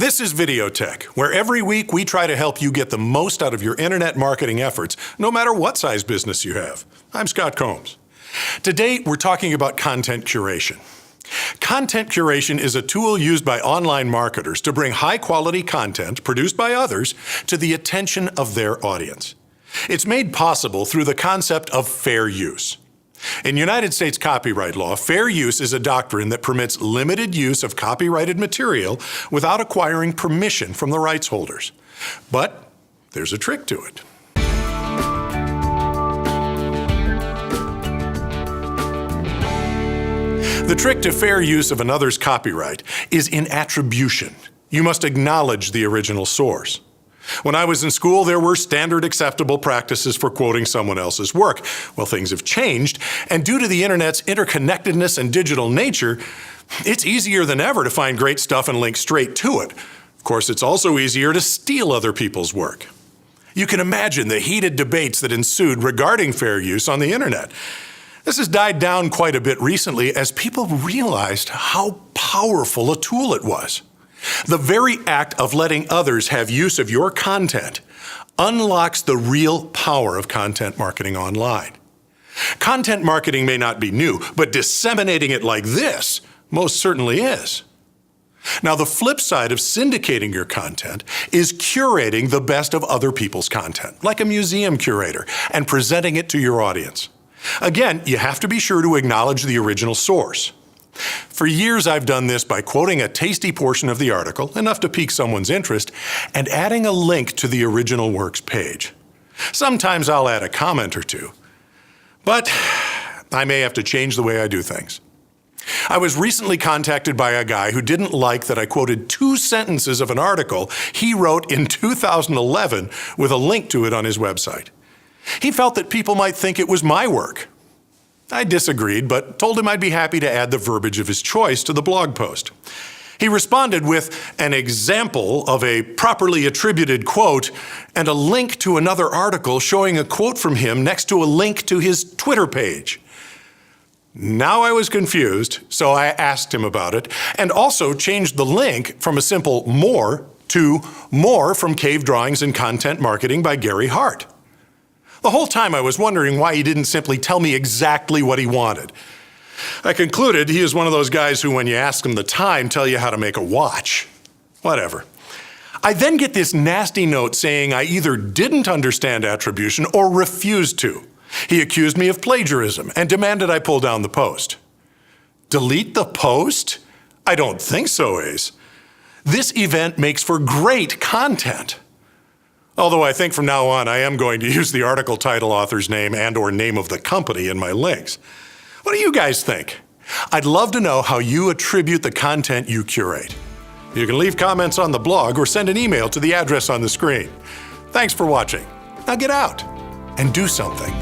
This is Vidiotheque, where every week we try to help you get the most out of your internet marketing efforts, no matter what size business you have. I'm Scott Combs. Today, we're talking about content curation. Content curation is a tool used by online marketers to bring high-quality content produced by others to the attention of their audience. It's made possible through the concept of fair use. In United States copyright law, fair use is a doctrine that permits limited use of copyrighted material without acquiring permission from the rights holders. But there's a trick to it. The trick to fair use of another's copyright is in attribution. You must acknowledge the original source. When I was in school, there were standard acceptable practices for quoting someone else's work. Well, things have changed, and due to the internet's interconnectedness and digital nature, it's easier than ever to find great stuff and link straight to it. Of course, it's also easier to steal other people's work. You can imagine the heated debates that ensued regarding fair use on the internet. This has died down quite a bit recently as people realized how powerful a tool it was. The very act of letting others have use of your content unlocks the real power of content marketing online. Content marketing may not be new, but disseminating it like this most certainly is. Now, the flip side of syndicating your content is curating the best of other people's content, like a museum curator, and presenting it to your audience. Again, you have to be sure to acknowledge the original source. For years, I've done this by quoting a tasty portion of the article, enough to pique someone's interest, and adding a link to the original works page. Sometimes I'll add a comment or two, but I may have to change the way I do things. I was recently contacted by a guy who didn't like that I quoted 2 sentences of an article he wrote in 2011 with a link to it on his website. He felt that people might think it was my work. I disagreed, but told him I'd be happy to add the verbiage of his choice to the blog post. He responded with an example of a properly attributed quote and a link to another article showing a quote from him next to a link to his Twitter page. Now I was confused, so I asked him about it and also changed the link from a simple more to more from Cave Drawings and Content Marketing by Gary Hart. The whole time I was wondering why he didn't simply tell me exactly what he wanted. I concluded he is one of those guys who, when you ask him the time, tell you how to make a watch. Whatever. I then get this nasty note saying I either didn't understand attribution or refused to. He accused me of plagiarism and demanded I pull down the post. Delete the post? I don't think so, Ace. This event makes for great content. Although I think from now on I am going to use the article title, author's name, and/or name of the company in my links. What do you guys think? I'd love to know how you attribute the content you curate. You can leave comments on the blog or send an email to the address on the screen. Thanks for watching. Now get out and do something.